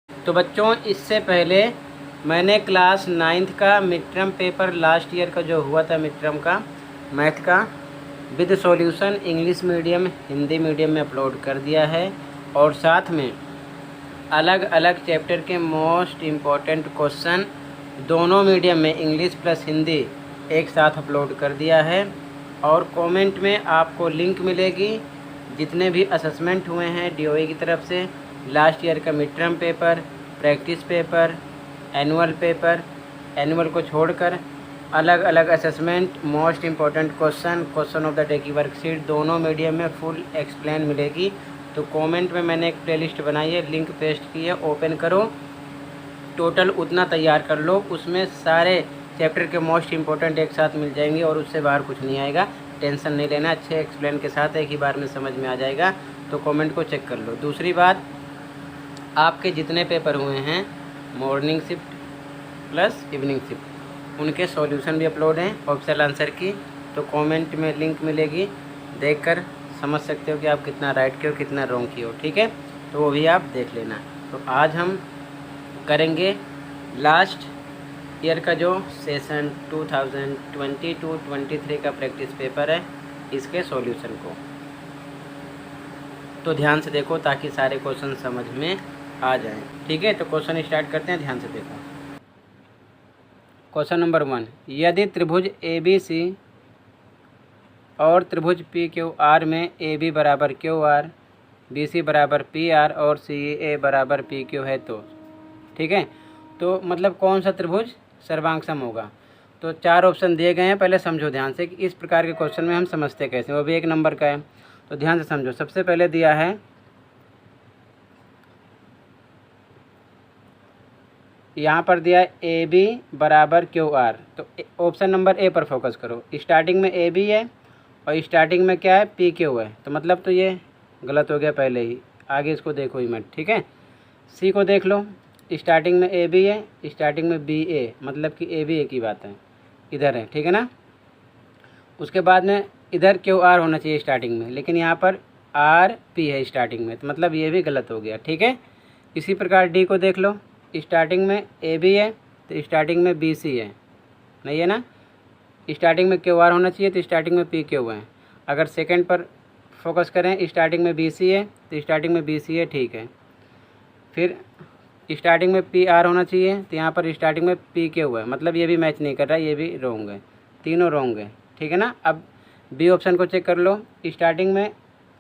तो बच्चों, इससे पहले मैंने क्लास 9th का mid term paper last year का जो हुआ था मिड टर्म का मैथ का with solution English medium Hindi medium में अपलोड कर दिया है, और साथ में अलग अलग चैप्टर के मोस्ट इम्पॉर्टेंट क्वेश्चन दोनों मीडियम में इंग्लिश प्लस हिंदी एक साथ अपलोड कर दिया है। और कमेंट में आपको लिंक मिलेगी जितने भी असेसमेंट हुए हैं DOE की तरफ से, लास्ट ईयर का mid term paper, practice paper, annual को छोड़कर अलग अलग assessment, most important question of the day की वर्कशीट दोनों मीडियम में फुल एक्सप्लेन मिलेगी। तो कमेंट में मैंने एक प्लेलिस्ट बनाई है, लिंक पेस्ट की है, ओपन करो, टोटल उतना तैयार कर लो, उसमें सारे चैप्टर के मोस्ट इम्पोर्टेंट एक साथ मिल जाएंगे और उससे बाहर कुछ नहीं आएगा। टेंशन नहीं लेना, अच्छे एक्सप्लेन के साथ एक ही बार में समझ में आ जाएगा। तो कमेंट को चेक कर लो। दूसरी बात, आपके जितने पेपर हुए हैं morning shift plus evening shift, उनके सॉल्यूशन भी अपलोड हैं ऑप्शनल आंसर की। तो कमेंट में लिंक मिलेगी, देखकर समझ सकते हो कि आप कितना राइट किए हो कितना रॉन्ग किए हो, ठीक है। तो वो भी आप देख लेना। तो आज हम करेंगे लास्ट ईयर का जो सेशन 2022-23 का प्रैक्टिस पेपर है, इसके सॉल्यूशन को। तो ध्यान से देखो ताकि सारे क्वेश्चन समझ में आ जाएं, ठीक है। तो क्वेश्चन स्टार्ट करते हैं, ध्यान से देखो। क्वेश्चन नंबर 1, यदि त्रिभुज ABC और त्रिभुज PQR में AB बराबर QR, BC बराबर PR और CA बराबर PQ है तो, ठीक है। तो मतलब कौन सा त्रिभुज सर्वांग सम होगा। तो 4 ऑप्शन दिए गए हैं, पहले समझो ध्यान से कि इस प्रकार के क्वेश्चन में हम समझते कैसे, वो भी 1 नंबर का है। तो ध्यान से समझो। सबसे पहले दिया है यहाँ पर दिया है AB बराबर QR, तो ऑप्शन नंबर A पर फोकस करो। स्टार्टिंग में AB है और स्टार्टिंग में क्या है, PQ है, तो मतलब तो ये गलत हो गया पहले ही, आगे इसको देखो ही मत, ठीक है। C को देख लो, स्टार्टिंग में AB है, स्टार्टिंग में BA, मतलब कि AB एक ही बात है, इधर है, ठीक है ना। उसके बाद में इधर QR होना चाहिए स्टार्टिंग में, लेकिन यहाँ पर RP है स्टार्टिंग में, तो मतलब ये भी गलत हो गया, ठीक है। इसी प्रकार D को देख लो, स्टार्टिंग में AB है तो स्टार्टिंग में BC है, नहीं है ना। स्टार्टिंग में QR होना चाहिए तो स्टार्टिंग में PQ है। अगर सेकंड पर फोकस करें, स्टार्टिंग में BC है तो स्टार्टिंग में BC है, ठीक है। फिर स्टार्टिंग में PR होना चाहिए तो यहाँ पर स्टार्टिंग में PQ है, मतलब ये भी मैच नहीं कर रहा है, ये भी रॉन्ग है, तीनों रॉन्ग है, ठीक है ना। अब B ऑप्शन को चेक कर लो। स्टार्टिंग में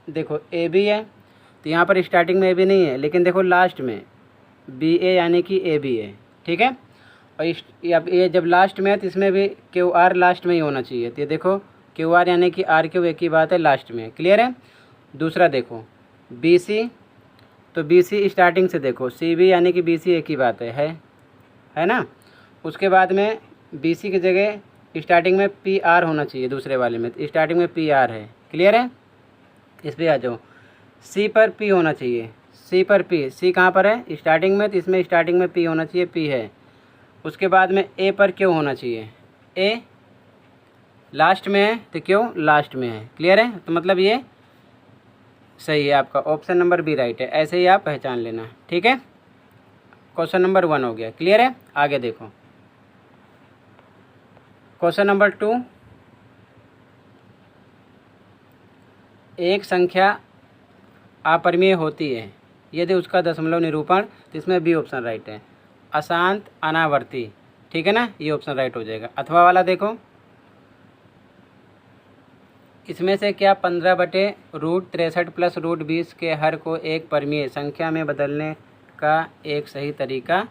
देखो AB है तो यहाँ पर स्टार्टिंग में AB नहीं है, लेकिन देखो लास्ट में BA यानी कि AB है, ठीक है। और अब ये जब लास्ट में है तो इसमें भी QR लास्ट में ही होना चाहिए, तो ये देखो QR यानी कि RQ एक ही बात है, लास्ट में, क्लियर है। दूसरा देखो BC, तो BC स्टार्टिंग से देखो, CB यानी कि BC एक ही बात है ना। उसके बाद में BC की जगह स्टार्टिंग में PR होना चाहिए, दूसरे वाले में स्टार्टिंग में PR है, क्लियर है। इस पर आ जाओ, C पर P होना चाहिए, C पर P, C कहाँ पर है, स्टार्टिंग में, तो इसमें स्टार्टिंग में P होना चाहिए, P है। उसके बाद में A पर Q होना चाहिए, A लास्ट में है तो Q लास्ट में है, क्लियर है। तो मतलब ये सही है, आपका ऑप्शन नंबर B राइट है, ऐसे ही आप पहचान लेना, ठीक है। क्वेश्चन नंबर 1 हो गया, क्लियर है। आगे देखो क्वेश्चन नंबर 2, एक संख्या अपरिमेय होती है यदि उसका दशमलव निरूपण, तो इसमें B ऑप्शन राइट है, अशांत अनावर्ती, ठीक है ना, ये ऑप्शन राइट हो जाएगा। अथवा वाला देखो, इसमें से क्या 15/√63 प्लस √20 के हर को एक परिमेय संख्या में बदलने का एक सही तरीका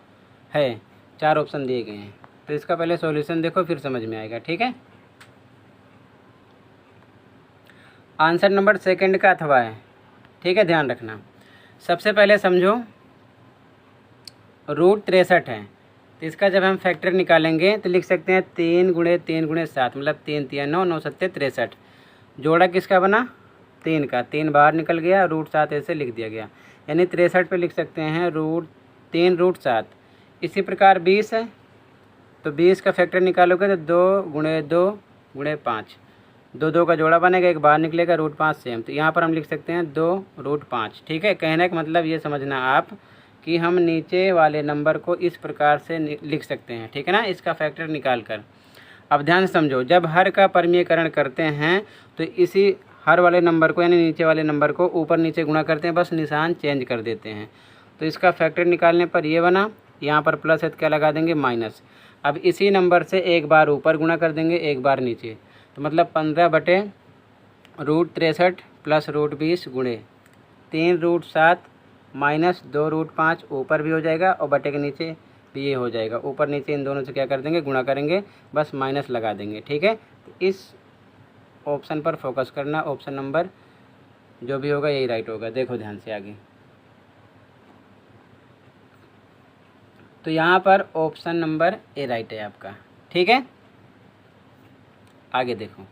है। 4 ऑप्शन दिए गए हैं, तो इसका पहले सॉल्यूशन देखो फिर समझ में आएगा, ठीक है। आंसर नंबर सेकंड का अथवा है, ठीक है, ध्यान रखना। सबसे पहले समझो √63 है, तो इसका जब हम फैक्टर निकालेंगे तो लिख सकते हैं 3 × 3 × 7, मतलब 3 × 3 = 9, 9 × 7 = 63। जोड़ा किसका बना, 3 का, 3 बाहर निकल गया, √7 ऐसे लिख दिया गया, यानी 63 पे लिख सकते हैं √3√7। इसी प्रकार 20 है, तो 20 का फैक्टर निकालोगे तो 2 × 2 × 5, 2 2 का जोड़ा बनेगा, एक बाहर निकलेगा, √5 सेम, तो यहाँ पर हम लिख सकते हैं 2 √5, ठीक है। कहने का मतलब ये समझना आप कि हम नीचे वाले नंबर को इस प्रकार से लिख सकते हैं, ठीक है ना, इसका फैक्टर निकाल कर। अब ध्यान से समझो, जब हर का परमीयकरण करते हैं तो इसी हर वाले नंबर को यानी नीचे वाले नंबर को ऊपर नीचे गुणा करते हैं, बस निशान चेंज कर देते हैं। तो इसका फैक्टर निकालने पर ये बना, यहाँ पर प्लस है तो क्या लगा देंगे माइनस। अब इसी नंबर से एक बार ऊपर गुणा कर देंगे, एक बार नीचे, तो मतलब 15/√63 प्लस √20 गुणे 3√7 माइनस 2√5 ऊपर भी हो जाएगा और बटे के नीचे भी ये हो जाएगा। ऊपर नीचे इन दोनों से क्या कर देंगे, गुणा करेंगे, बस माइनस लगा देंगे, ठीक है। तो इस ऑप्शन पर फोकस करना, ऑप्शन नंबर जो भी होगा यही राइट होगा। देखो ध्यान से आगे, तो यहाँ पर ऑप्शन नंबर ए राइट है आपका, ठीक है। आगे देखो,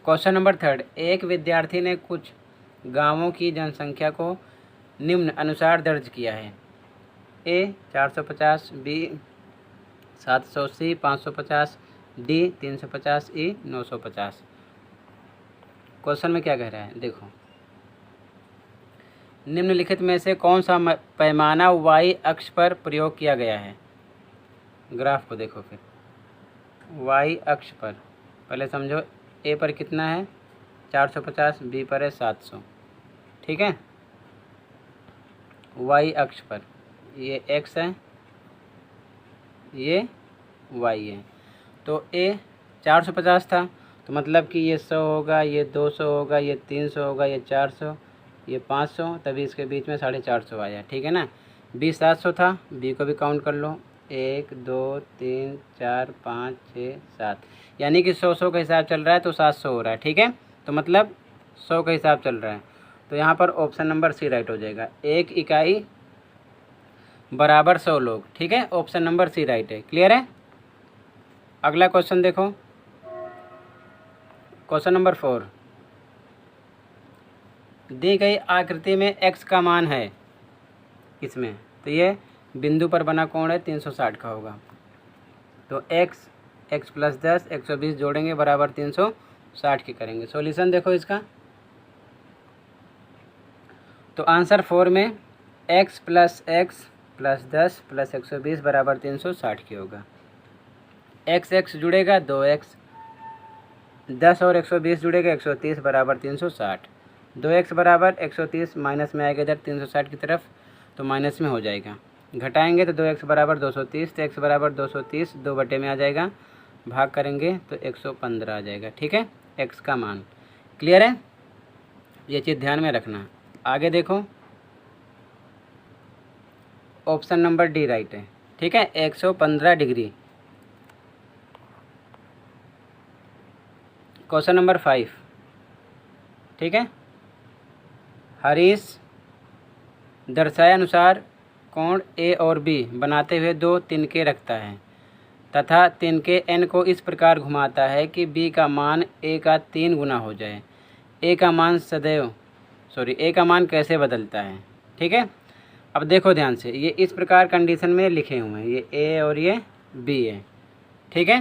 क्वेश्चन नंबर 3, एक विद्यार्थी ने कुछ गांवों की जनसंख्या को निम्न अनुसार दर्ज किया है। ए 450, बी 780, 550, डी 350, ई 950। क्वेश्चन में क्या कह रहा है, देखो, निम्नलिखित में से कौन सा पैमाना y अक्ष पर प्रयोग किया गया है। ग्राफ को देखो, फिर y अक्ष पर पहले समझो, ए पर कितना है 450, बी पर है 700, ठीक है। y अक्ष पर ये x है, ये y है। तो ए 450 था, तो मतलब कि ये 100 होगा, ये 200 होगा, ये 300 होगा, ये 400, ये 500, तभी इसके बीच में 450 आया, ठीक है ना। बी 700 था, बी को भी काउंट कर लो, 1 2 3 4 5 6 7, यानी कि 100 का हिसाब चल रहा है तो 700 हो रहा है, ठीक है। तो मतलब 100 का हिसाब चल रहा है, तो यहाँ पर ऑप्शन नंबर सी राइट हो जाएगा। 1 इकाई बराबर 100 लोग, ठीक है, ऑप्शन नंबर सी राइट है। क्लियर है। अगला क्वेश्चन देखो, क्वेश्चन नंबर 4, दी गई आकृति में x का मान है इसमें, तो ये बिंदु पर बना कोण है 360 का होगा। तो x + 10 120 जोड़ेंगे बराबर 360 की करेंगे। सॉल्यूशन देखो इसका, तो आंसर 4 में x + 10 + 120 बराबर 360 की होगा। x जुड़ेगा 2x, 10 और 120 जुड़ेगा 130 बराबर 360। 2x बराबर 130 माइनस में आएगा इधर 360 की तरफ, तो माइनस में हो जाएगा। घटाएंगे तो 2x बराबर 230, तो x बराबर 230 2 बटे में आ जाएगा, भाग करेंगे तो 115 आ जाएगा, ठीक है, x का मान। क्लियर है, ये चीज़ ध्यान में रखना। आगे देखो, ऑप्शन नंबर डी राइट है, ठीक है, 115 डिग्री। क्वेश्चन नंबर 5, ठीक है, हरीश दर्शाए अनुसार कोण ए और बी बनाते हुए 2 तिनके रखता है तथा तिनके n को इस प्रकार घुमाता है कि b का मान a का 3 गुना हो जाए। a का मान कैसे बदलता है, ठीक है। अब देखो ध्यान से, ये इस प्रकार कंडीशन में लिखे हुए हैं, ये a और ये b है, ठीक है।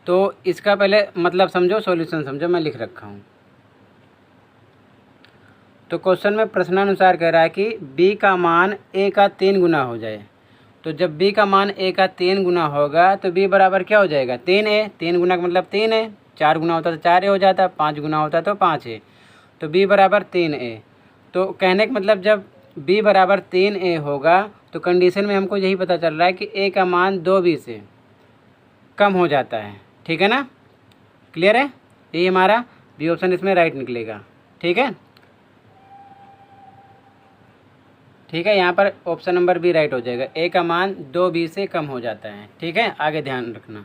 तो इसका पहले मतलब समझो, सॉल्यूशन समझो, मैं लिख रखा हूँ। तो क्वेश्चन में प्रश्नानुसार कह रहा है कि b का मान a का 3 गुना हो जाए। तो जब b का मान a का 3 गुना होगा तो b बराबर क्या हो जाएगा, 3a। 3 गुना का मतलब 3 है, 4 गुना होता तो 4a हो जाता, 5 गुना होता तो 5a, तो b बराबर 3a। तो कहने का मतलब जब b बराबर 3a होगा तो कंडीशन में हमको यही पता चल रहा है कि a का मान 2b से कम हो जाता है, ठीक है ना। क्लियर है, यही हमारा बी ऑप्शन इसमें राइट निकलेगा, ठीक है। ठीक है, यहाँ पर ऑप्शन नंबर बी राइट हो जाएगा, ए का मान 2b से कम हो जाता है, ठीक है। आगे ध्यान रखना।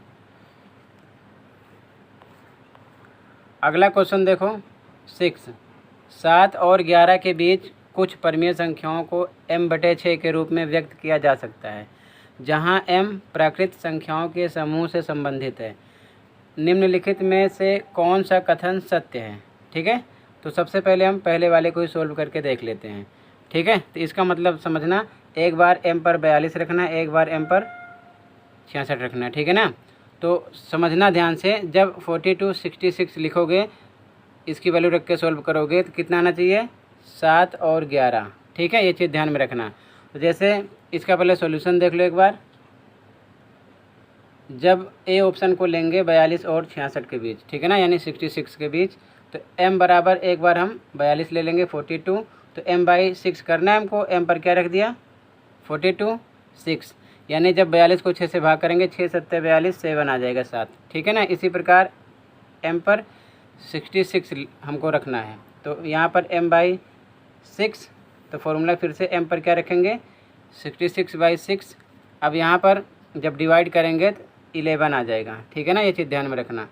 अगला क्वेश्चन देखो 6, 7 और 11 के बीच कुछ परमीय संख्याओं को m/6 के रूप में व्यक्त किया जा सकता है, जहाँ m प्राकृत संख्याओं के समूह से संबंधित है। निम्नलिखित में से कौन सा कथन सत्य है, ठीक है। तो सबसे पहले हम पहले वाले को ही सोल्व करके देख लेते हैं, ठीक है। तो इसका मतलब समझना, एक बार m पर 42 रखना है, एक बार m पर 66 रखना है, ठीक है ना। तो समझना ध्यान से, जब 42 66 लिखोगे इसकी वैल्यू रख के सोल्व करोगे तो कितना आना चाहिए 7 और 11। ठीक है, ये चीज़ ध्यान में रखना। तो जैसे इसका पहले सॉल्यूशन देख लो एक बार। जब ए ऑप्शन को लेंगे 42 और 66 के बीच, ठीक है ना, यानी 66 के बीच, तो m बराबर एक बार हम 42 ले लेंगे 42, तो m/6 करना है हमको। m पर क्या रख दिया 42 6, यानी जब 42 को 6 से भाग करेंगे 6 7 42 7 आ जाएगा 7। ठीक है ना, इसी प्रकार m पर 66 हमको रखना है, तो यहाँ पर m/6, तो फॉर्मूला फिर से m पर क्या रखेंगे 66/6। अब यहाँ पर जब डिवाइड करेंगे तो 11 आ जाएगा। ठीक है ना, ये चीज़ ध्यान में रखना।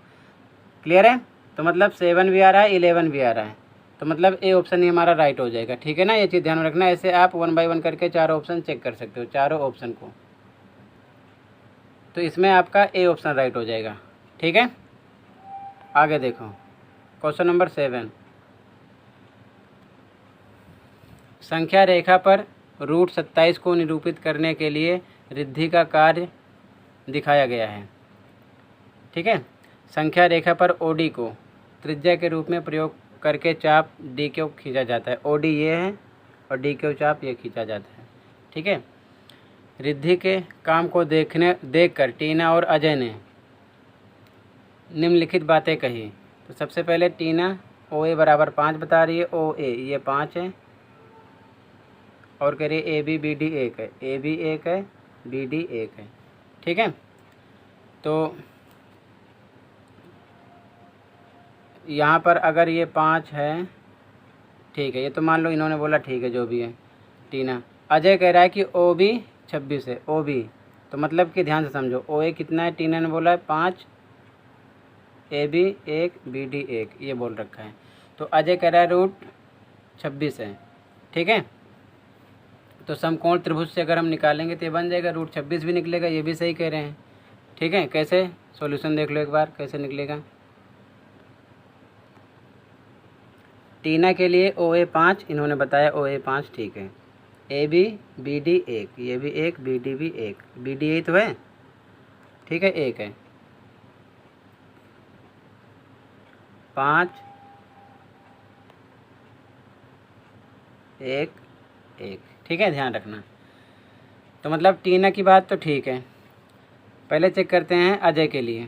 क्लियर है? तो मतलब 7 भी आ रहा है 11 भी आ रहा है, तो मतलब ए ऑप्शन ही हमारा राइट हो जाएगा। ठीक है ना, ये चीज़ ध्यान में रखना। ऐसे आप 1 बाय 1 करके चारों ऑप्शन चेक कर सकते हो, चारों ऑप्शन को, तो इसमें आपका ए ऑप्शन राइट हो जाएगा। ठीक है, आगे देखो क्वेश्चन नंबर 7। संख्या रेखा पर √27 को निरूपित करने के लिए रिद्धि का कार्य दिखाया गया है। ठीक है, संख्या रेखा पर OD को त्रिज्या के रूप में प्रयोग करके चाप DQ खींचा जाता है। OD ये है और DQ चाप ये खींचा जाता है। ठीक है, रिद्धि के काम को देखकर टीना और अजय ने निम्नलिखित बातें कही। तो सबसे पहले टीना OA बराबर 5 बता रही है, OA ये 5 है, और कह रही है AB BD 1 है, AB 1 है, BD 1 है। ठीक है, तो यहाँ पर अगर ये 5 है, ठीक है, ये तो मान लो इन्होंने बोला ठीक है जो भी है टीना। अजय कह रहा है कि OB 26 है, OB, तो मतलब कि ध्यान से समझो, OA कितना है, टीना ने बोला है 5, AB 1 BD 1 ये बोल रखा है, तो अजय कह रहा है √26 है। ठीक है, तो समकोण त्रिभुज से अगर हम निकालेंगे तो ये बन जाएगा √26 भी निकलेगा, ये भी सही कह रहे हैं। ठीक है, कैसे सॉल्यूशन देख लो एक बार कैसे निकलेगा। टीना के लिए OA 5 इन्होंने बताया, OA 5 ठीक है, AB BD 1 ये भी 1, BD भी 1, BD यही तो है। ठीक है, 1 है, 5 1 1। ठीक है, ध्यान रखना। तो मतलब टीना की बात तो ठीक है। पहले चेक करते हैं अजय के लिए।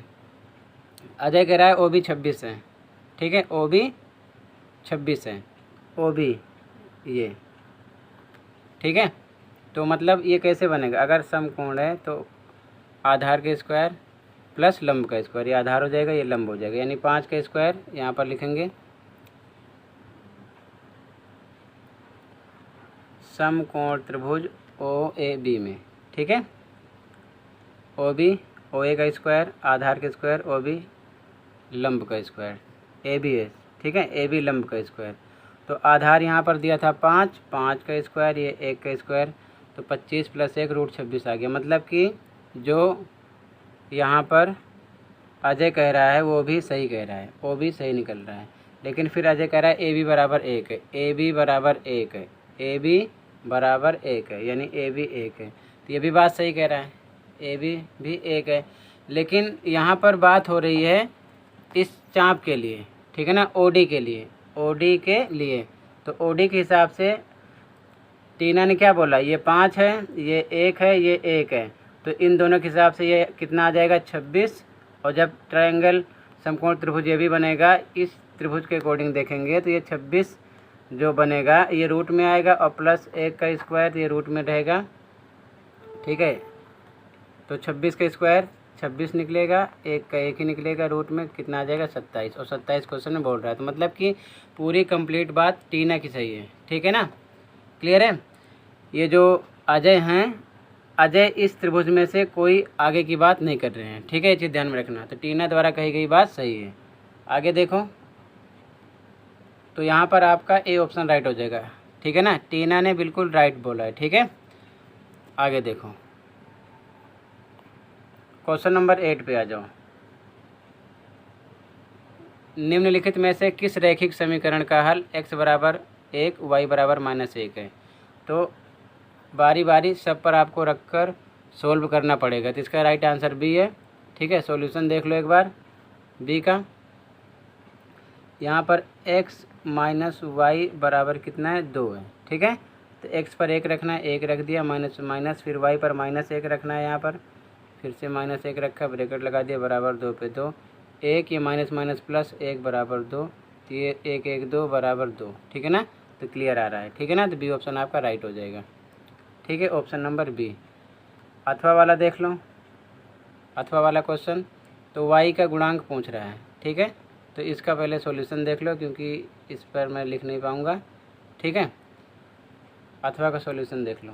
अजय कह रहा है OB 26 है। ठीक है, OB 26 है, OB ये। ठीक है, तो मतलब ये कैसे बनेगा, अगर समकोण है तो आधार के स्क्वायर प्लस लंब का स्क्वायर, ये आधार हो जाएगा ये लंब हो जाएगा, यानी 5 का स्क्वायर यहाँ पर लिखेंगे। समकोण त्रिभुज OAB में, ठीक है, OB OA का स्क्वायर, आधार के स्क्वायर, OB लंब का स्क्वायर, AB है। ठीक है, AB लंब का स्क्वायर, तो आधार यहाँ पर दिया था 5, 5 का स्क्वायर, ये 1 का स्क्वायर, तो 25 + 1 √26 आ गया। मतलब कि जो यहाँ पर अजय कह रहा है वो भी सही कह रहा है, वो भी सही निकल रहा है। लेकिन फिर अजय कह रहा है AB बराबर 1 है, AB बराबर 1 है, AB बराबर 1 है, यानी AB 1 है, तो ये भी बात सही कह रहा है, AB भी 1 है। लेकिन यहाँ पर बात हो रही है इस चाप के लिए, ठीक है ना, OD के लिए, OD के लिए, तो OD के हिसाब से टीना ने क्या बोला, ये 5 है, ये 1 है, ये 1 है, तो इन दोनों के हिसाब से ये कितना आ जाएगा 26। और जब ट्रायंगल समकोण त्रिभुज ये भी बनेगा, इस त्रिभुज के अकॉर्डिंग देखेंगे तो ये 26 जो बनेगा ये रूट में आएगा, और प्लस 1 का स्क्वायर ये रूट में रहेगा। ठीक है, तो 26 का स्क्वायर 26 निकलेगा, 1 का 1 ही निकलेगा, रूट में कितना आ जाएगा 27, और 27 क्वेश्चन में बोल रहा है, तो मतलब कि पूरी कंप्लीट बात टीना की सही है। ठीक है ना, क्लियर है। ये जो अजय हैं, अजय इस त्रिभुज में से कोई आगे की बात नहीं कर रहे हैं। ठीक है, ये चीज़ ध्यान में रखना। तो टीना द्वारा कही गई बात सही है। आगे देखो, तो यहाँ पर आपका ए ऑप्शन राइट हो जाएगा। ठीक है ना, टीना ने बिल्कुल राइट बोला है। ठीक है, आगे देखो क्वेश्चन नंबर 8 पे आ जाओ। निम्नलिखित में से किस रैखिक समीकरण का हल x बराबर 1 y बराबर -1 है। तो बारी बारी सब पर आपको रखकर सोल्व करना पड़ेगा। तो इसका राइट आंसर बी है, ठीक है। सॉल्यूशन देख लो एक बार बी का। यहाँ पर x माइनस वाई बराबर कितना है 2 है, ठीक है। तो x पर 1 रखना है, 1 रख दिया, माइनस माइनस, फिर y पर माइनस 1 रखना है, यहाँ पर फिर से माइनस 1 रखा, ब्रैकेट लगा दिया, बराबर 2 पे 2, 1 ये माइनस माइनस प्लस 1 बराबर 2, तो ये 1 1 2 बराबर 2, ठीक है ना। तो क्लियर आ रहा है, ठीक है ना। तो बी ऑप्शन आपका राइट हो जाएगा, ठीक है। Option number B. अथवा वाला देख लो, अथवा वाला क्वेश्चन। तो y का गुणांक पूछ रहा है, ठीक है। तो इसका पहले सॉल्यूशन देख लो, क्योंकि इस पर मैं लिख नहीं पाऊँगा, ठीक है। अथवा का सॉल्यूशन देख लो।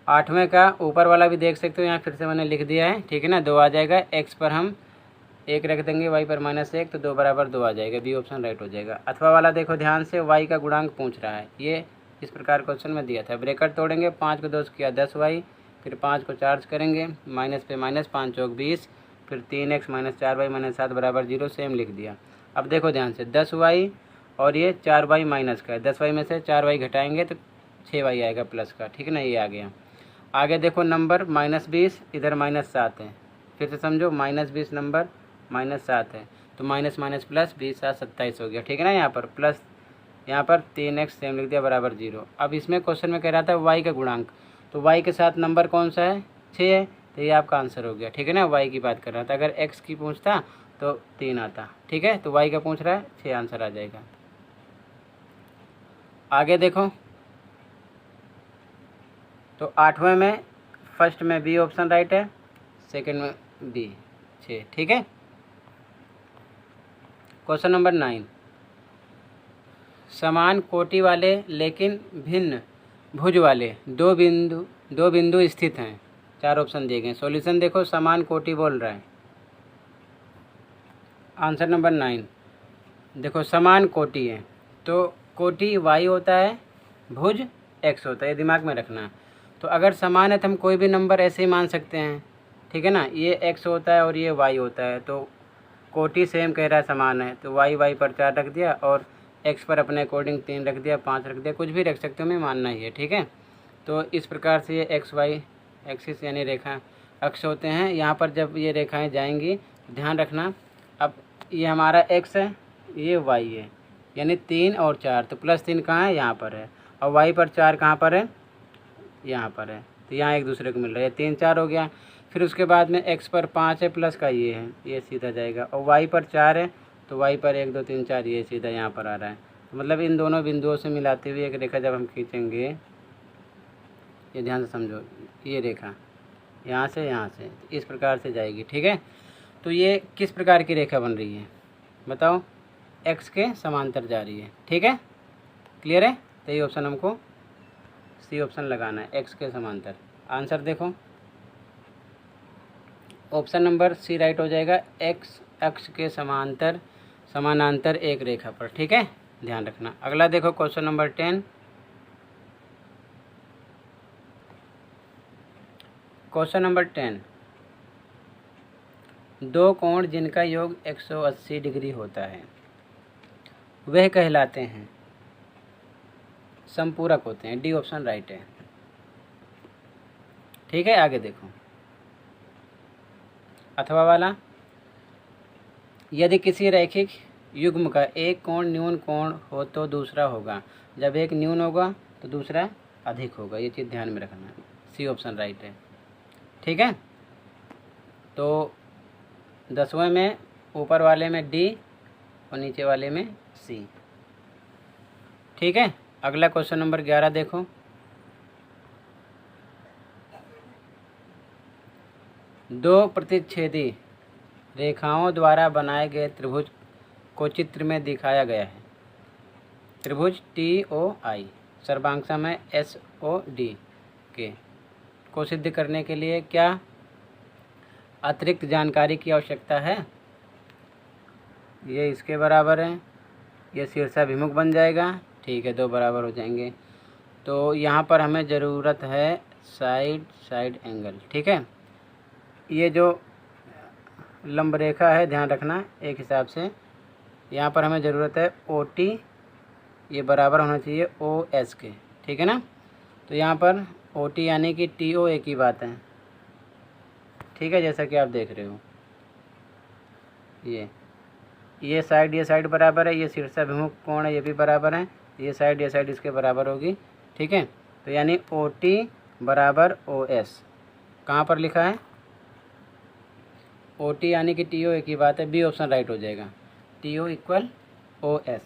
8वें का ऊपर वाला भी देख सकते हो, यहाँ फिर से मैंने लिख दिया है, ठीक है ना। 2 आ जाएगा, x पर हम 1 रख देंगे, y पर माइनस 1, तो 2 बराबर 2 आ जाएगा, बी ऑप्शन राइट हो जाएगा। अथवा वाला देखो ध्यान से, y का गुणांक पूछ रहा है, ये इस प्रकार क्वेश्चन में दिया था। ब्रैकेट तोड़ेंगे, 5 को 2 किया 10y, फिर 5 को चार्ज करेंगे, माइनस पे माइनस, 5 चौक 20, फिर 3x माइनस 4y माइनस 7 बराबर 0, सेम लिख दिया। अब देखो ध्यान से, 10y और ये 4y माइनस का है, 10y में से 4y घटाएंगे तो 6y आएगा प्लस का, ठीक है ना। ये आ गया। आगे देखो नंबर -20, इधर -7 है, फिर से समझो, -20 नंबर -7 है, तो माइनस माइनस प्लस 20 7 27 हो गया, ठीक है ना। यहाँ पर प्लस, यहाँ पर 3x सेम लिख दिया बराबर 0। अब इसमें क्वेश्चन में कह रहा था y का गुणांक, तो y के साथ नंबर कौन सा है, 6 है, तो ये आपका आंसर हो गया, ठीक है ना। y की बात कर रहा था, अगर x की पूछता तो 3 आता, ठीक है। तो y का पूछ रहा है, 6 आंसर आ जाएगा। आगे देखो, तो 8वें में फर्स्ट में बी ऑप्शन राइट है, सेकंड में बी 6, ठीक है। क्वेश्चन नंबर 9, समान कोटि वाले लेकिन भिन्न भुज वाले दो बिंदु स्थित हैं। 4 ऑप्शन दिए गए। सॉल्यूशन देखो, समान कोटि बोल रहा है। आंसर नंबर 9 देखो, समान कोटि है तो कोटि y होता है, भुज x होता है, ये दिमाग में रखना है। तो अगर समान है तो हम कोई भी नंबर ऐसे ही मान सकते हैं, ठीक है ना। ये x होता है और ये y होता है, तो कोटि सेम कह रहा है, समान है, तो y पर 4 रख दिया और x पर अपने अकॉर्डिंग 3 रख दिया, 5 रख दिया, कुछ भी रख सकते हो, हमें मानना ही है, ठीक है। तो इस प्रकार से ये x y एक्सिस यानी रेखा अक्ष होते हैं। यहाँ पर जब ये रेखाएं जाएंगी ध्यान रखना, अब ये हमारा x है, ये y है, यानी 3 और 4, तो +3 कहाँ है, यहाँ पर है, और y पर 4 कहाँ पर है, यहाँ पर है, तो यहाँ एक दूसरे को मिल रहा है, 3 4 हो गया। फिर उसके बाद में x पर 5 है, प्लस का ये है, ये सीधा जाएगा, और y पर 4 है, तो y पर 1 2 3 4 ये सीधा यहाँ पर आ रहा है। तो मतलब इन दोनों बिंदुओं से मिलाते हुए एक रेखा जब हम खींचेंगे, ये ध्यान से समझो, ये रेखा यहाँ से इस प्रकार से जाएगी, ठीक है। तो ये किस प्रकार की रेखा बन रही है बताओ, x के समांतर जा रही है, ठीक है। क्लियर है। तो ये ऑप्शन हमको सी ऑप्शन लगाना है, x के समांतर। आंसर देखो, ऑप्शन नंबर सी राइट हो जाएगा, x अक्ष के समानांतर एक रेखा पर, ठीक है, ध्यान रखना। अगला देखो क्वेश्चन नंबर 10। क्वेश्चन नंबर 10, दो कोण जिनका योग 180 डिग्री होता है वह कहलाते हैं समपूरक होते हैं। डी ऑप्शन राइट है, ठीक है। आगे देखो, अथवा वाला, यदि किसी रैखिक युग्म का एक कोण न्यून कोण हो तो दूसरा होगा, जब एक न्यून होगा तो दूसरा अधिक होगा, ये चीज़ ध्यान में रखना है। सी ऑप्शन राइट है, ठीक है। तो 10वें में ऊपर वाले में डी और नीचे वाले में सी, ठीक है। अगला क्वेश्चन नंबर 11 देखो, दो प्रतिच्छेदी रेखाओं द्वारा बनाए गए त्रिभुज को चित्र में दिखाया गया है। त्रिभुज TOI सर्वांग में SOD के को सिद्ध करने के लिए क्या अतिरिक्त जानकारी की आवश्यकता है। ये इसके बराबर है, ये शीर्षाभिमुख बन जाएगा, ठीक है, 2 बराबर हो जाएंगे। तो यहाँ पर हमें ज़रूरत है साइड एंगल, ठीक है। ये जो लंब रेखा है ध्यान रखना एक हिसाब से, यहाँ पर हमें ज़रूरत है OT, ये बराबर होना चाहिए OS के, ठीक है ना। तो यहाँ पर OT यानी कि TO एक ही बात है, ठीक है, जैसा कि आप देख रहे हो ये साइड बराबर है, ये शीर्षाभिमुख कोण है ये भी बराबर है, ये साइड इसके बराबर होगी। ठीक है, तो यानी OT बराबर OS कहाँ पर लिखा है, OT यानी कि TO एक ही बात है, बी ऑप्शन राइट हो जाएगा, TO इक्वल OS।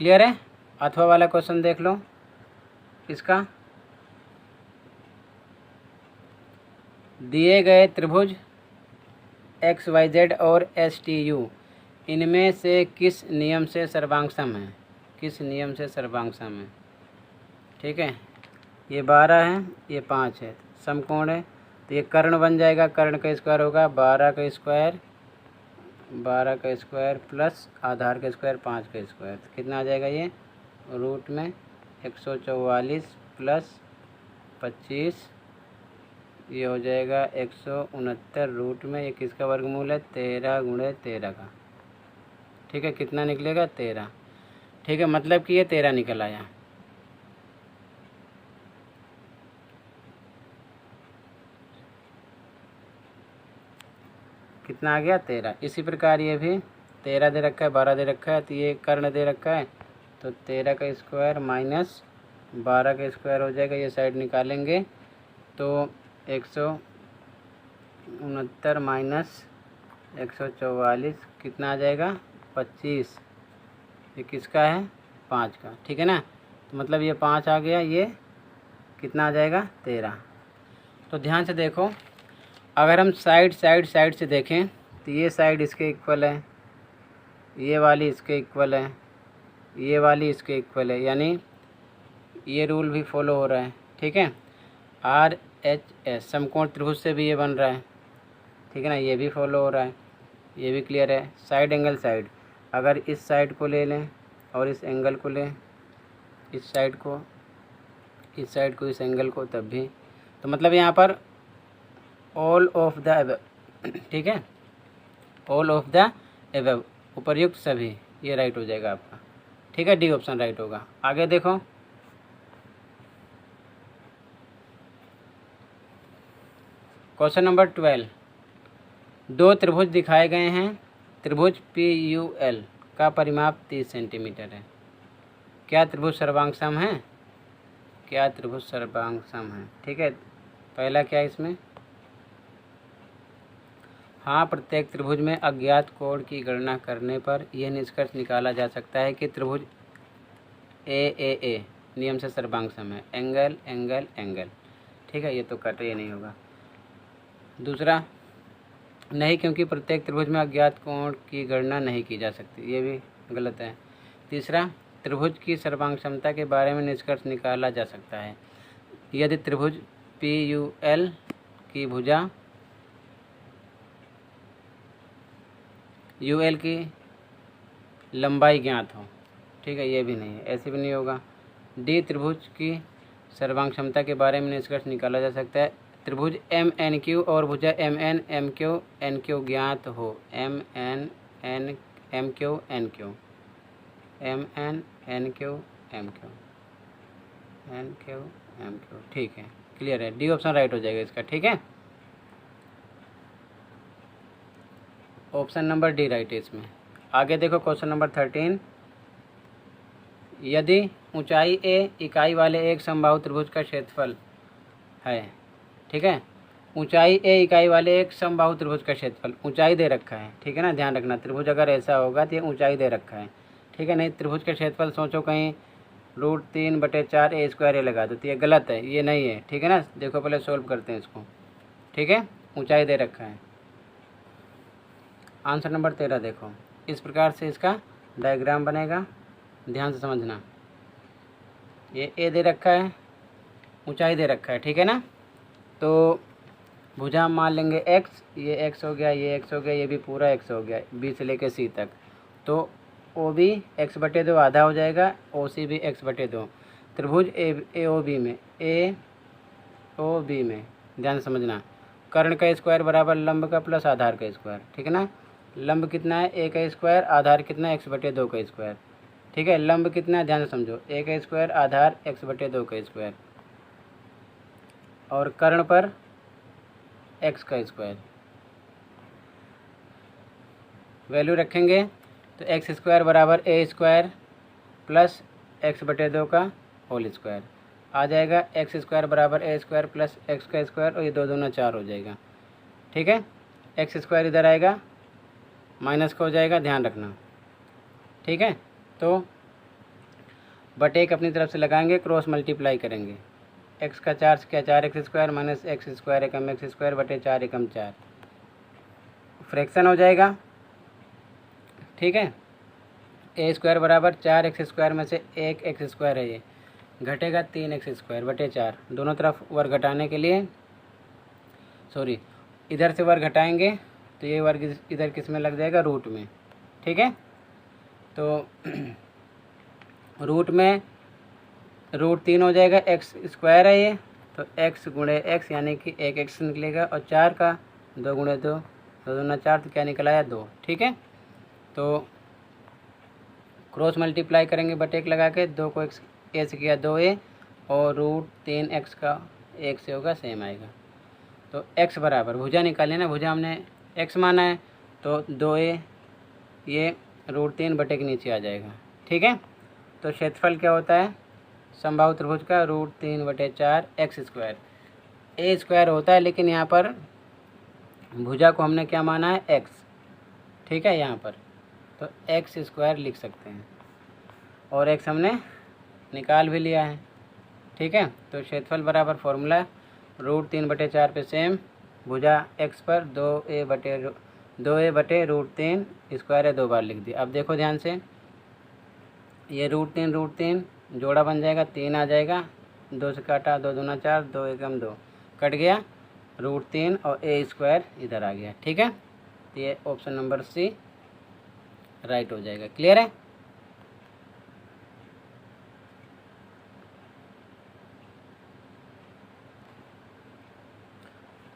क्लियर है। अथवा वाला क्वेश्चन देख लो इसका, दिए गए त्रिभुज XYZ और STU इनमें से किस नियम से सर्वांगसम है, किस नियम से सर्वांगसम है। ठीक है, ये 12 है, ये 5 है, समकोण है, तो ये कर्ण बन जाएगा, कर्ण का स्क्वायर होगा 12 का स्क्वायर प्लस आधार का स्क्वायर 5 का स्क्वायर, तो कितना आ जाएगा ये रूट में 144 प्लस 25, ये हो जाएगा 169 रूट में, ये किसका वर्गमूल है 13 गुणे 13 का। ठीक है, कितना निकलेगा 13। ठीक है, मतलब कि ये 13 निकल आया। कितना आ गया 13। इसी प्रकार ये भी 13 दे रखा है, 12 दे रखा है, तो ये कर्ण दे रखा है, तो 13 का स्क्वायर माइनस 12 का स्क्वायर हो जाएगा, ये साइड निकालेंगे तो 169 माइनस 144 कितना आ जाएगा 25, ये किसका है 5 का। ठीक है ना, तो मतलब ये 5 आ गया, ये कितना आ जाएगा 13। तो ध्यान से देखो, अगर हम साइड से देखें तो ये साइड इसके इक्वल है, ये वाली इसके इक्वल है, ये वाली इसके इक्वल है, यानी ये रूल भी फॉलो हो रहा है। ठीक है, RHS समकोण त्रिभुज से भी ये बन रहा है। ठीक है ना, ये भी फॉलो हो रहा है, ये भी क्लियर है। साइड एंगल साइड, अगर इस साइड को ले लें और इस एंगल को लें, इस साइड को इस एंगल को, तब भी, तो मतलब यहाँ पर ऑल ऑफ द अबव, ठीक है, ऑल ऑफ द अबव उपर्युक्त सभी, ये राइट हो जाएगा आपका। ठीक है, डी ऑप्शन राइट होगा। आगे देखो, क्वेश्चन नंबर 12, दो त्रिभुज दिखाए गए हैं, त्रिभुज PUL का परिमाप 30 सेंटीमीटर है, क्या त्रिभुज सर्वांगसम है, क्या त्रिभुज सर्वांगसम है। ठीक है, पहला क्या है इसमें, हाँ, प्रत्येक त्रिभुज में अज्ञात कोण की गणना करने पर यह निष्कर्ष निकाला जा सकता है कि त्रिभुज AAA नियम से सर्वांगसम है, एंगल एंगल एंगल। ठीक है, ये तो कट ये नहीं होगा। दूसरा, नहीं, क्योंकि प्रत्येक त्रिभुज में अज्ञात कोण की गणना नहीं की जा सकती, ये भी गलत है। तीसरा, त्रिभुज की सर्वांगसमता के बारे में निष्कर्ष निकाला जा सकता है यदि त्रिभुज PUL की भुजा UL की लंबाई ज्ञात हो। ठीक है, ये भी नहीं है, ऐसे भी नहीं होगा। डी, त्रिभुज की सर्वांगसमता के बारे में निष्कर्ष निकाला जा सकता है त्रिभुज MNQ और भुजा MNMQ ज्ञात हो, MNMQ NQ। ठीक है, क्लियर है, डी ऑप्शन राइट हो जाएगा इसका। ठीक है, ऑप्शन नंबर डी राइट है इसमें। आगे देखो, क्वेश्चन नंबर 13, यदि ऊंचाई A इकाई वाले एक समबाहु त्रिभुज का क्षेत्रफल है। ठीक है, ऊंचाई A इकाई वाले एक समबाहु त्रिभुज का क्षेत्रफल, ऊंचाई दे रखा है। ठीक है ना, ध्यान रखना, त्रिभुज अगर ऐसा होगा तो ये ऊंचाई दे रखा है। ठीक है, नहीं त्रिभुज का क्षेत्रफल सोचो कहीं √3/4 A² लगा दो, तो ये गलत है, ये नहीं है। ठीक है ना, देखो पहले सोल्व करते हैं इसको। ठीक है, ऊंचाई दे रखा है। आंसर नंबर 13 देखो, इस प्रकार से इसका डायग्राम बनेगा, ध्यान से समझना। ये A दे रखा है, ऊंचाई दे रखा है। ठीक है ना, तो भुजा मान लेंगे X, ये X हो गया, ये X हो गया, ये भी पूरा X हो गया, B से लेकर C तक। तो OB x/2 आधा हो जाएगा, OC भी x/2। त्रिभुज AOB में ध्यान समझना, कर्ण का स्क्वायर बराबर लंब का प्लस आधार का स्क्वायर। ठीक है ना, लंब कितना है A का स्क्वायर, आधार कितना है x/2 का स्क्वायर। ठीक है, लंब कितना है ध्यान से समझो, A का स्क्वायर आधार x/2 का स्क्वायर, और कर्ण पर एक्स का स्क्वायर, वैल्यू रखेंगे तो एक्स स्क्वायर बराबर ए स्क्वायर प्लस एक्स बटे 2 का होल स्क्वायर आ जाएगा। एक्स स्क्वायर बराबर ए स्क्वायर प्लस एक्स का स्क्वायर, और ये 2 दूना 4 हो जाएगा। ठीक है, एक्स स्क्वायर इधर आएगा, माइनस का हो जाएगा, ध्यान रखना। ठीक है, तो बटे एक अपनी तरफ से लगाएंगे, क्रॉस मल्टीप्लाई करेंगे। एक्स का 4 क्या 4 x square minus x square एकम एक्स स्क्वायर बटे 4 एकम 4, फ्रैक्शन हो जाएगा। ठीक है, ए स्क्वायर बराबर 4 एक्स स्क्वायर में से 1 एक्स स्क्वायर है, ये घटेगा 3 एक्स स्क्वायर बटे 4। दोनों तरफ वर्ग घटाने के लिए, सॉरी इधर से वर्ग घटाएंगे तो ये वर्ग इधर किस में लग जाएगा, रूट में। ठीक है, तो रूट में रूट 3 हो जाएगा, एक्स स्क्वायर है ये, तो एक्स गुणे एक्स यानी कि 1 एक्स निकलेगा, और 4 का 2 गुणे 2, 2 दूना 4, तो क्या निकल आया 2। ठीक है, तो क्रॉस मल्टीप्लाई करेंगे बटे एक लगा के, 2 को एक्स ए से किया 2a, और रूट 3 एक्स का 1 से होगा, सेम आएगा। तो x बराबर भुजा निकाले ना, भुजा हमने x माना है, तो 2a ये रूट 3 बटे के नीचे आ जाएगा। ठीक है, तो क्षेत्रफल क्या होता है समबाहु त्रिभुज का, रूट 3 बटे 4 एक्स स्क्वायर। ए स्क्वायर होता है, लेकिन यहाँ पर भुजा को हमने क्या माना है, x। ठीक है, यहाँ पर तो एक्स स्क्वायर लिख सकते हैं, और x हमने निकाल भी लिया है। ठीक है, तो क्षेत्रफल बराबर फॉर्मूला रूट 3 बटे 4 पे सेम, भुजा x पर 2a बटे रूट 3 स्क्वायर है, 2 बार लिख दिया। अब देखो ध्यान से, ये रूट 3 जोड़ा बन जाएगा, 3 आ जाएगा, 2 से काटा, 2 दूना 4, 2 एकम 2 कट गया, रूट 3 और ए स्क्वायर इधर आ गया। ठीक है, तो ये ऑप्शन नंबर सी राइट हो जाएगा। क्लियर है?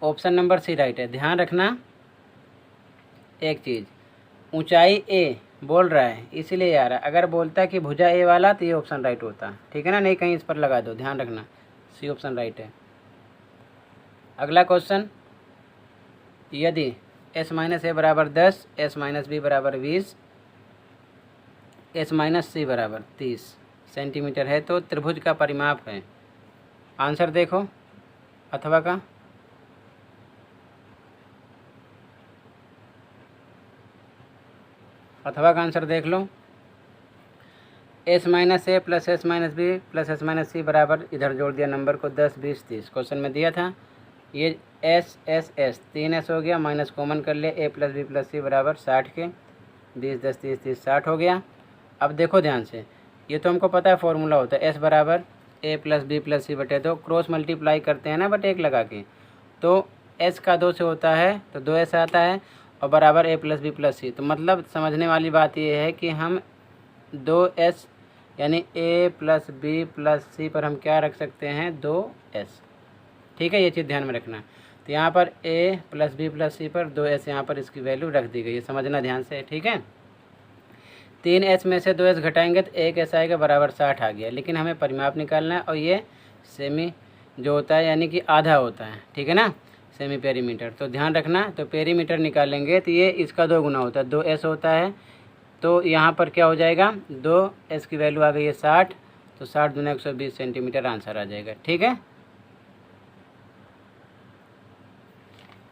ऑप्शन नंबर सी राइट है। ध्यान रखना एक चीज़, ऊंचाई ए बोल रहा है इसीलिए आ रहा है, अगर बोलता है कि भुजा ए वाला तो ये ऑप्शन राइट होता। ठीक है ना, नहीं कहीं इस पर लगा दो, ध्यान रखना सी ऑप्शन राइट है। अगला क्वेश्चन, यदि s माइनस ए बराबर 10, s माइनस बी बराबर 20, s माइनस सी बराबर 30 सेंटीमीटर है तो त्रिभुज का परिमाप है। आंसर देखो अथवा का, अथवा का आंसर देख लो। s minus A plus S minus B plus S minus C बराबर, इधर जोड़ दिया नंबर को 10 20 30, क्वेश्चन में दिया था। ये s s s 3s हो गया, माइनस कॉमन कर ले, a प्लस बी प्लस सी बराबर 60 के, 20 10 30 30 60 हो गया। अब देखो ध्यान से, ये तो हमको पता है फॉर्मूला होता है s बराबर a प्लस बी प्लस सी बटे 2, क्रॉस मल्टीप्लाई करते हैं ना बटे एक लगा के, तो s का 2 से होता है तो 2s आता है, और बराबर a प्लस बी प्लस सी। तो मतलब समझने वाली बात ये है कि हम 2s यानी a प्लस बी प्लस सी पर हम क्या रख सकते हैं, 2s। ठीक है, ये चीज़ ध्यान में रखना। तो यहाँ पर a प्लस बी प्लस सी पर 2s, यहाँ पर इसकी वैल्यू रख दी गई है, समझना ध्यान से। ठीक है, 3s में से 2s घटाएंगे तो 1s आएगा, बराबर 60 आ गया। लेकिन हमें परिमाप निकालना है, और ये सेमी जो होता है यानी कि आधा होता है। ठीक है ना, सेमी पेरीमीटर। तो ध्यान रखना, तो पेरीमीटर निकालेंगे तो ये इसका 2 गुना होता है, 2s होता है। तो यहाँ पर क्या हो जाएगा, 2s की वैल्यू आ गई है 60, तो 60 दूना 120 सेंटीमीटर आंसर आ जाएगा। ठीक है,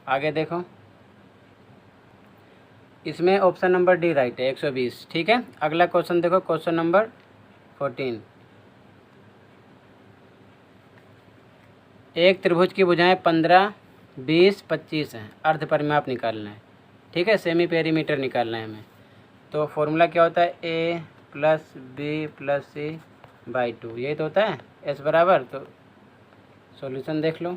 आगे देखो, इसमें ऑप्शन नंबर डी राइट है, 120। ठीक है, अगला क्वेश्चन देखो, क्वेश्चन नंबर 14। एक त्रिभुज की भुजाएं 15 20 25 हैं, अर्ध परिमाप निकालना है। ठीक है, सेमी पेरीमीटर निकालना है हमें। तो फॉर्मूला क्या होता है, a plus B plus C by 2, यही तो होता है s बराबर। तो सॉल्यूशन देख लो।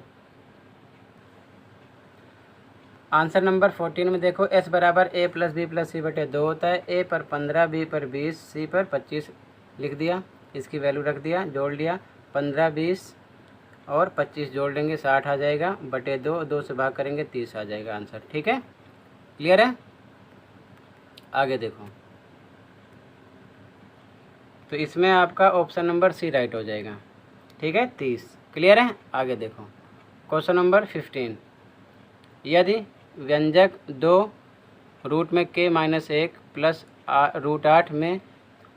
आंसर नंबर 14 में देखो, s बराबर a प्लस बी प्लस सी बटे 2 होता है। a पर 15, b पर 20, c पर 25 लिख दिया, इसकी वैल्यू रख दिया, जोड़ लिया, 15 20 और 25 जोड़ लेंगे, 60 आ जाएगा, बटे 2, 2 से भाग करेंगे 30 आ जाएगा आंसर। ठीक है, क्लियर है? आगे देखो, तो इसमें आपका ऑप्शन नंबर सी राइट हो जाएगा। ठीक है, 30। क्लियर है? आगे देखो, क्वेश्चन नंबर 15। यदि व्यंजक 2 रूट में k माइनस 1 प्लस √8 में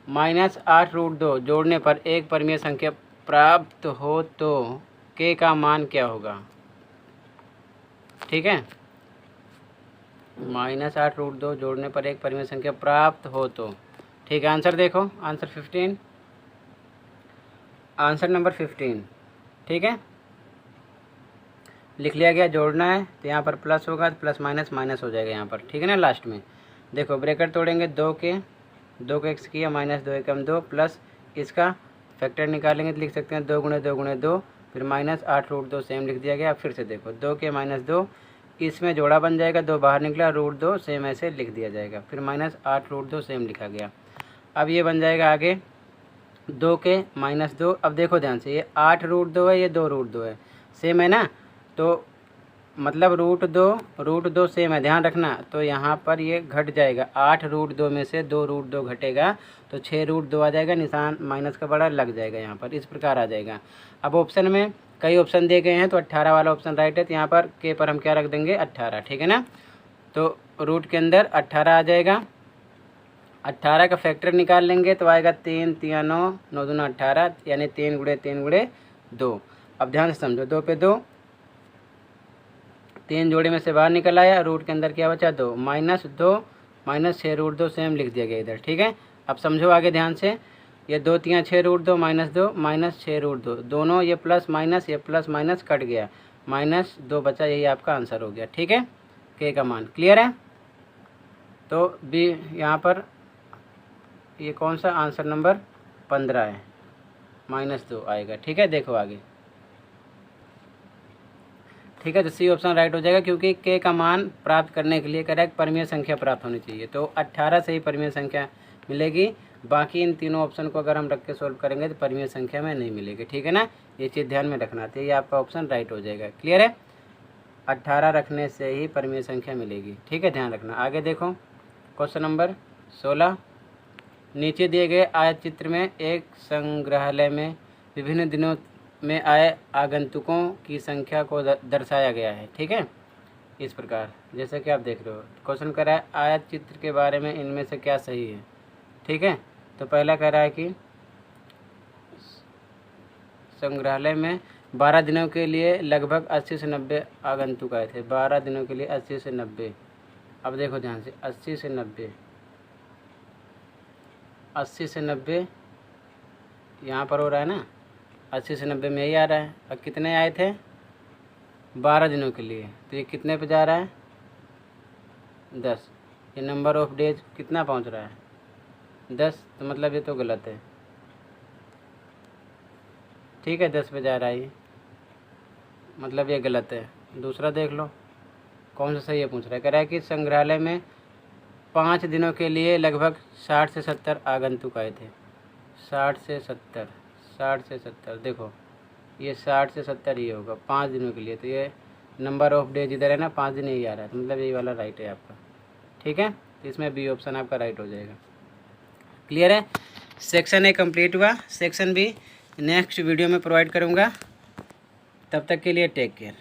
-8√2 जोड़ने पर एक परिमेय संख्या प्राप्त हो तो k का मान क्या होगा। ठीक है, -8√2 जोड़ने पर एक परिमेय संख्या प्राप्त हो तो। ठीक है, आंसर देखो, आंसर 15, आंसर नंबर 15। ठीक है, लिख लिया गया। जोड़ना है तो यहाँ पर प्लस होगा तो प्लस माइनस माइनस हो जाएगा यहाँ पर। ठीक है ना, लास्ट में देखो ब्रैकेट तोड़ेंगे, 2 के x किया -2 एकम 2 प्लस इसका फैक्टर निकालेंगे तो लिख सकते हैं 2 गुणे 2 गुणे 2, फिर -8√2 सेम लिख दिया गया। फिर से देखो 2 के -2 इसमें जोड़ा बन जाएगा, 2 बाहर निकला, √2 सेम ऐसे लिख दिया जाएगा, फिर -8√2 सेम लिखा गया। अब ये बन जाएगा आगे 2 के -2। अब देखो ध्यान से, ये 8√2 है, ये 2√2 है, सेम है ना, तो मतलब √2 सेम है, ध्यान रखना। तो यहाँ पर ये घट जाएगा, 8√2 में से 2√2 घटेगा तो 6√2 आ जाएगा, निशान माइनस का बड़ा लग जाएगा यहाँ पर, इस प्रकार आ जाएगा। अब ऑप्शन में कई ऑप्शन दिए गए हैं तो 18 वाला ऑप्शन राइट है, तो यहाँ पर के पर हम क्या रख देंगे 18। ठीक है ना, तो रूट के अंदर 18 आ जाएगा। 18 का फैक्टर निकाल लेंगे तो आएगा 3 3 9 9 दूना 18, यानी 3 गुणे 3 गुणे 2। अब ध्यान से समझो, 2 पे 2, 3 जोड़े में से बाहर निकल आया, रूट के अंदर क्या बचा 2, -2 -6√2 सेम लिख दिया गया इधर। ठीक है, अब समझो आगे ध्यान से, ये 2 3 6√2 -2 -6√2 दोनों ये प्लस माइनस कट गया, -2 बचा, यही आपका आंसर हो गया। ठीक है, के का मान क्लियर है। तो बी यहाँ पर ये कौन सा आंसर नंबर 15 है, -2 आएगा। ठीक है, देखो आगे। ठीक है, तो सी ऑप्शन राइट हो जाएगा, क्योंकि के का मान प्राप्त करने के लिए करेक्ट परिमेय संख्या प्राप्त होनी चाहिए, तो 18 से ही परिमेय संख्या मिलेगी। बाकी इन तीनों ऑप्शन को अगर हम रख के सोल्व करेंगे तो परिमेय संख्या में नहीं मिलेगी। ठीक है ना, ये चीज़ ध्यान में रखना, तो ये आपका ऑप्शन राइट हो जाएगा। क्लियर है, 18 रखने से ही परिमेय संख्या मिलेगी। ठीक है, ध्यान रखना। आगे देखो क्वेश्चन नंबर 16। नीचे दिए गए आयत चित्र में एक संग्रहालय में विभिन्न दिनों में आए आगंतुकों की संख्या को दर्शाया गया है। ठीक है, इस प्रकार जैसे कि आप देख रहे हो, क्वेश्चन कह रहा है आयत चित्र के बारे में इनमें से क्या सही है। ठीक है, तो पहला कह रहा है कि संग्रहालय में 12 दिनों के लिए लगभग 80 से 90 आगंतुक आए थे। 12 दिनों के लिए 80 से 90। अब देखो ध्यान से, 80 से 90, 80 से 90 यहाँ पर हो रहा है ना, 80 से 90 में यही आ रहा है। अब कितने आए थे 12 दिनों के लिए, तो ये कितने पे जा रहा है 10। ये नंबर ऑफ डेज कितना पहुँच रहा है 10, तो मतलब ये तो गलत है। ठीक है, 10 पे जा रहा है ये, मतलब ये गलत है। दूसरा देख लो कौन सा सही है, पूछ रहा है। कह रहा है कि संग्रहालय में 5 दिनों के लिए लगभग 60 से 70 आगंतुक आए थे। 60 से 70, देखो ये 60 से 70 ये होगा 5 दिनों के लिए, तो ये नंबर ऑफ डेज इधर है ना, 5 दिन यही आ रहा है, तो मतलब यही वाला राइट है आपका। ठीक है, तो इसमें बी ऑप्शन आपका राइट हो जाएगा। क्लियर है, सेक्शन ए कंप्लीट हुआ। सेक्शन बी नेक्स्ट वीडियो में प्रोवाइड करूँगा, तब तक के लिए टेक केयर।